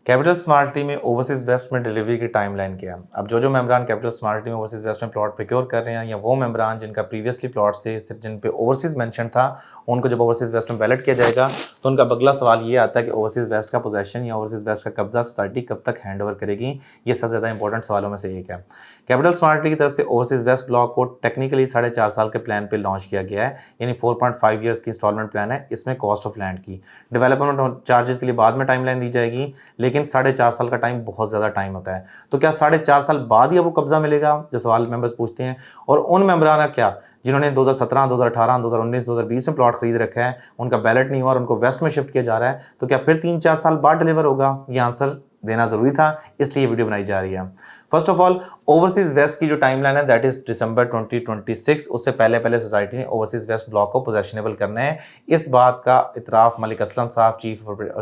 Capital smart T में overseas waste में delivery की टाइमलाइन क्या है। अब जो मेंबरान कैपिटल स्मार्ट टी में ओवरसीज वेस्ट में प्लॉट प्रिक्योर कर रहे हैं या वो मेंबरान जिनका प्रीवियसली प्लॉट थे सिर्फ जिन पे ओवरसीज मेंशन था, उनको जब ओवरसीज वेस्ट में बैलेट किया जाएगा तो उनका अगला सवाल ये आता है कि ओवरसीज वेस्ट का पोजेशन या ओवरसीज वेस्ट का कब्जा सोसाइटी कब तक हैंड ओवर करेगी। ये सबसे ज़्यादा इंपॉर्टेंट सवालों में से एक है। कैपिटल स्मार्ट टी की तरफ से ओवरसीज वेस्ट ब्लॉक को टेक्निकली 4.5 साल के प्लान पे लॉन्च किया गया है, यानी 4.5 ईयर्स की इंस्टॉलमेंट प्लान है। इसमें कॉस्ट ऑफ लैंड की डेवलपमेंट चार्जेस के लिए बाद में टाइमलाइन दी जाएगी, लेकिन 4.5 साल का टाइम बहुत ज़्यादा टाइम होता है। तो क्या 4.5 साल बाद ही आपको कब्जा मिलेगा, जो सवाल मेंबर्स पूछते हैं। और उन मेंबरान का क्या जिन्होंने 2017, 2018, 2019, 2020 में प्लॉट खरीद रखा है, उनका बैलेट नहीं हुआ और उनको वेस्ट में शिफ्ट किया जा रहा है, तो क्या फिर 3-4 साल बाद डिलीवर होगा? ये आंसर देना जरूरी था, इसलिए वीडियो बनाई जा रही है। First of all, overseas waste की जो टाइमलाइन है दैट इज दिसंबर 2026। उससे पहले सोसाइटी ने ओवरसीज वेस्ट ब्लॉक को पोजेशनेबल करना है। इस बात का इतराफ मलिक असलम साहब,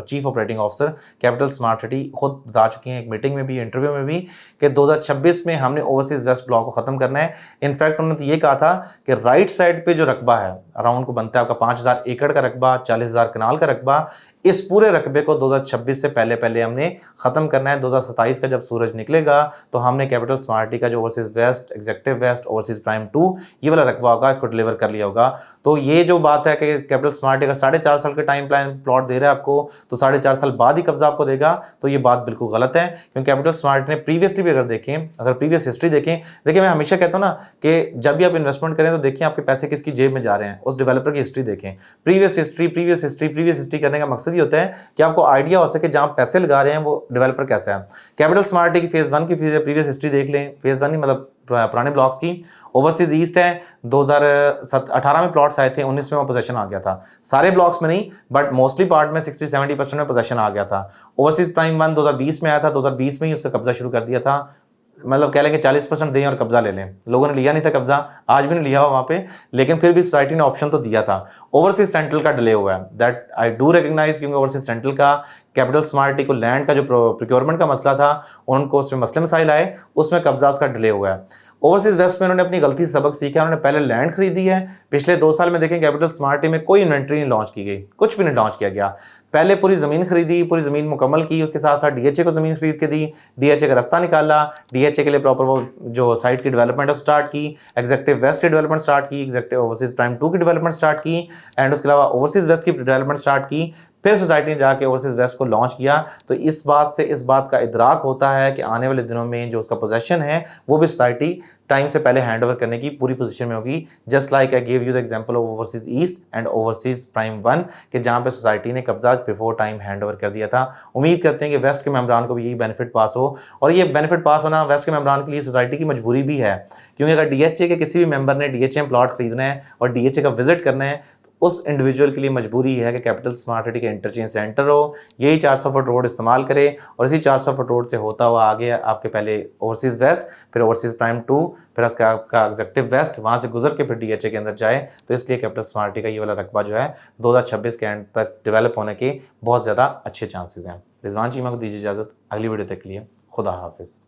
chief operating officer capital smart city, खुद बता चुके हैं एक मीटिंग में भी, इंटरव्यू में भी, कि 2026 में हमने ओवरसीज वेस्ट ब्लॉक को खत्म करना है। इनफैक्ट उन्होंने तो ये कहा था कि राइट साइड पे जो रकबा है अराउंड को बनता है आपका 5000 एकड़ का रकबा, 40,000 कनाल का रकबा, इस पूरे रकबे को 2026 से पहले हमने खत्म करना है। 2027 का जब सूरज निकलेगा तो हमने कैपिटल स्मार्ट टी का जो overseas vest, executive vest, overseas prime 2 ये वाला रकबा होगा, इसको डिलीवर कर लिया होगा। तो ये जो बात है कि कैपिटल स्मार्ट टी का 4.5 साल का टाइम प्लान प्लॉट दे रहा है आपको, तो 4.5 साल बाद ही कब्जा आपको देगा, तो ये बात बिल्कुल गलत है। क्योंकि कैपिटल स्मार्ट ने प्रीवियसली भी अगर देखें, अगर प्रीवियस हिस्ट्री देखें, देखिए मैं हमेशा कहता हूँ ना कि जब भी आप इन्वेस्टमेंट करें तो देखिए आपके पैसे किसकी जेब में जा रहे हैं, उस डेवलपर की हिस्ट्री देखें। प्रीवियस हिस्ट्री करने का मकसद ही होता है कि आपको आइडिया हो सके जहां पैसे लगा रहे हैं वो डेवलपर कैसा है। कैपिटल स्मार्ट टी की फेज 1 की प्रीवियस हिस्ट्री देख लें, फेज 1 नहीं मतलब पुराने ब्लॉक्स की। ओवरसीज ईस्ट है, 2018 में प्लॉट्स आए थे, 19 में वो पोजेशन आ गया था। सारे ब्लॉक्स में नहीं बट मोस्टली पार्ट में 60-70% में पोजेशन आ गया था। ओवरसीज प्राइम 1 2020 में आया था, 2020 में ही उसका कब्जा शुरू कर दिया था। मतलब कह लेंगे 40% दें और कब्जा ले लें। लोगों ने लिया नहीं था कब्जा, आज भी नहीं लिया हुआ वहां पे, लेकिन फिर भी सोसाइटी ने ऑप्शन तो दिया था। ओवरसीज सेंट्रल का डिले हुआ है, दैट आई डू रिकॉग्नाइज, क्योंकि ओवरसीज सेंट्रल का कैपिटल स्मार्ट टी को लैंड का जो प्रोक्योरमेंट का मसला था, उनको उसमें मसले मसाइल आए, उसमें कब्जा का डिले हुआ है। ओवरसीज वेस्ट में उन्होंने अपनी गलती से सबक सीखा, उन्होंने पहले लैंड खरीदी है। पिछले 2 साल में देखें कैपिटल स्मार्ट टी में कोई इन्वेंट्री नहीं लॉन्च की गई, कुछ भी नहीं लॉन्च किया गया। पहले पूरी जमीन खरीदी, पूरी जमीन मुकम्मल की, उसके साथ साथ डीएचए को जमीन खरीद के दी, डीएचए का रास्ता निकाला, डीएचए के लिए प्रॉपर वो जो साइट की डेवलपमेंट है स्टार्ट की, एग्जेक्टिव वेस्ट की डेवलपमेंट स्टार्ट की, एग्जेक्टिव ओवरसीज प्राइम 2 की डेवलपमेंट स्टार्ट की, एंड उसके अलावा ओवरसीज वेस्ट की डेवलपमेंट स्टार्ट की। फिर सोसाइटी ने जाके ओवरसीज वेस्ट को लॉन्च किया। तो इस बात का इदराक होता है कि आने वाले दिनों में जो उसका पोजेशन है वो भी सोसाइटी टाइम से पहले हैंड ओवर करने की पूरी पोजीशन में होगी। Just like I give you the example of overseas east and overseas prime 1 कि जहां पे सोसाइटी ने कब्जा बिफोर टाइम हैंड ओवर कर दिया था। उम्मीद करते हैं कि वेस्ट के मेंबरान को भी यही बेनिफिट पास हो, और ये बेनिफिट पास होना वेस्ट के मेंबरान के लिए सोसाइटी की मजबूरी भी है। क्योंकि अगर डीएचए के किसी भी मेंबर ने डीएचए प्लॉट खरीदना है और डीएचए का विजिट करना है, उस इंडिविजुअल के लिए मजबूरी है कि कैपिटल स्मार्ट सिटी के इंटरचेंज सेंटर हो, यही 400 फुट रोड इस्तेमाल करे, और इसी 400 फुट रोड से होता हुआ आगे आपके पहले ओवरसीज वेस्ट, फिर ओवरसीज प्राइम 2, फिर आपका एग्जेक्टिव वेस्ट, वहां से गुजर के फिर डीएचए के अंदर जाए। तो इसलिए कैपिटल स्मार्ट सिटी का ये वाला रकबा जो है 2026 के एंड तक डेवलप होने के बहुत ज़्यादा अच्छे चांसेस हैं। रिजवान चीमा को दीजिए इजाज़त, अगली वीडियो तक के लिए खुदा हाफिज़।